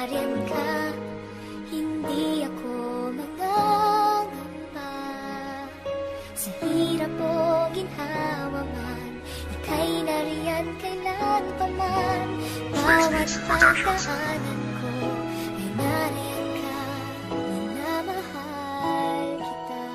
nariyan ka, hindi ako mangangamba. Sa hirap o ginhawa man, ika'y nariyan kailan pa man. Bawat pagdaanan ko ay nariyan ka, minamahal kita.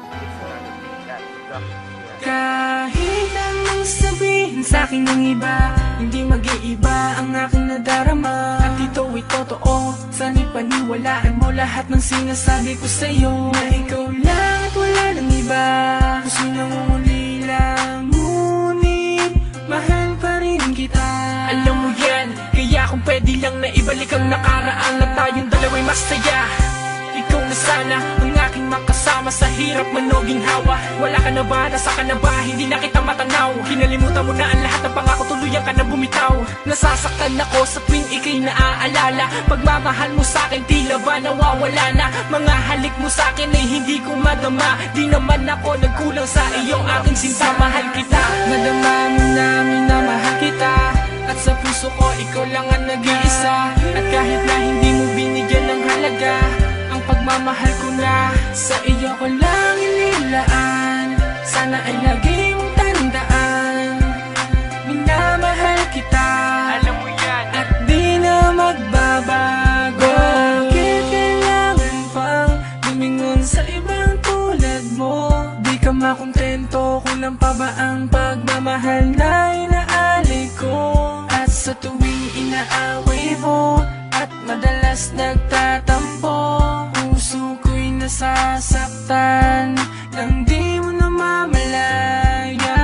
Kahit anong sabihin sa'kin ng iba, hindi mag-iiba ang aking nadarama. At ito'y totoo, sana'y paniwalaan mo lahat ng sinasabi ko sa'yo. Na ikaw lang at wala ng iba, puso'y nangungulila, ngunit mahal pa rin kita. Alam mo yan, kaya kung pwede lang na ibalik ang nakaraan at tayong dalawa'y masaya. Ikaw na sana ang aking makasama sa hirap man o ginhawa. Wala ka na ba? Nasa ka na ba? Hindi na kita matanaw. Kinalimutan mo na ang lahat ng pangako, tuluyan ka na bumitaw. Nasasaktan ako sa tuwing ika'y naaalala. Pagmamahal mo sa'kin tila ba nawawala na. Mga halik mo sa'kin ay hindi ko madama. Di naman ako nagkulang sa iyong aking sinta. Mahal kita, madama mo na minamahal kita. At sa puso ko ikaw lang ang nag-iisa. At kahit na hindi mo binigyan ng halaga, pagmamahal ko na sa iyo ko lang inilaan. Sana ay lagi mong tandaan, minamahal kita. Alam mo yan, at di na magbabago. Bakit kailangan pang lumingon sa ibang tulad mo? Di ka makontento, kulang pa ba ang pagmamahal na inaalay ko? At sa tuwing inaaway mo at madalas nagtatampo, puso ko'y nasasaktan nang di mo namamalaya.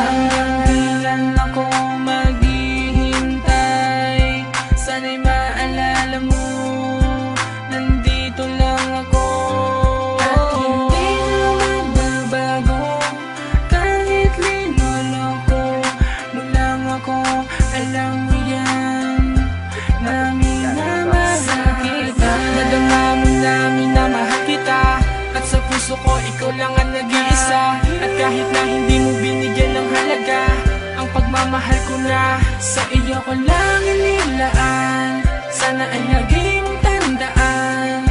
Hanggang kailan ako maghihintay? Sana'y maalala mo, nandito lang ako. At hindi na magbabago, kahit linuloko mo lang ako. Alam mo yan, na minamahal kita. Madama mo na minamahal kita. At sa puso ko ikaw lang ang nag-iisa. At kahit na hindi mo binigyan ng halaga, ang pagmamahal ko na sa iyo ko lang inilaan. Sana ay lagi mong tandaan,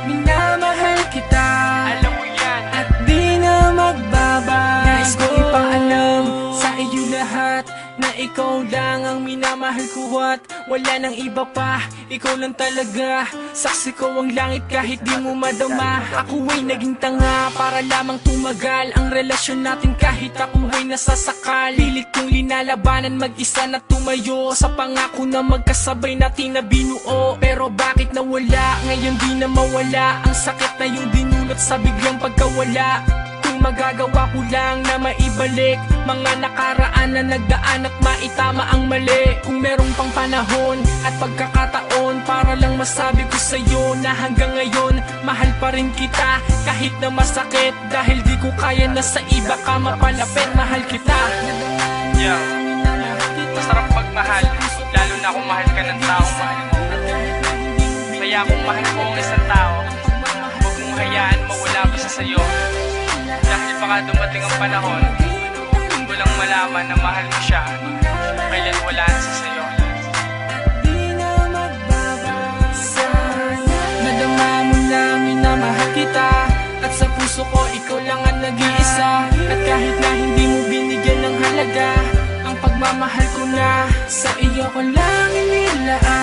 minamahal kita. Alam mo yan, at di na magbabago. Nais ko ipaalam sa iyo lahat na ikaw lang ang minamahal ko at wala nang iba pa. Ikaw lang talaga, saksi ko ang langit kahit di mo madama. Ako ay naging tanga para lamang tumagal ang relasyon natin kahit ako ay nasasakal. Pilit kong linalabanan mag-isa na tumayo sa pangako na magkasabay natin na binuo. Pero bakit nawala, ngayon di na mawala ang sakit na yung dinulot sa biglang pagkawala. Magagawa ko lang na maibalik mga nakaraan na nagdaan at maitama ang mali. Kung merong pang panahon at pagkakataon para lang masabi ko sa'yo na hanggang ngayon mahal pa rin kita kahit na masakit. Dahil di ko kaya na sa iba ka mapalapit. Mahal kita. Yeah, masarap magmahal, lalo na kung mahal ka ng taong mahal mo. Kaya kung mahal mo ang isang tao, huwag mong hayaan mawala pa sa sayo. Dahil baka dumating ang panahon, mo lang malaman na mahal mo siya, kailan wala na sa sayo. Nadama mo na minamahal kita. At sa puso ko ikaw lang ang nag-iisa. At kahit na hindi mo binigyan ng halaga, ang pagmamahal ko na sa iyo ko lang inilaan.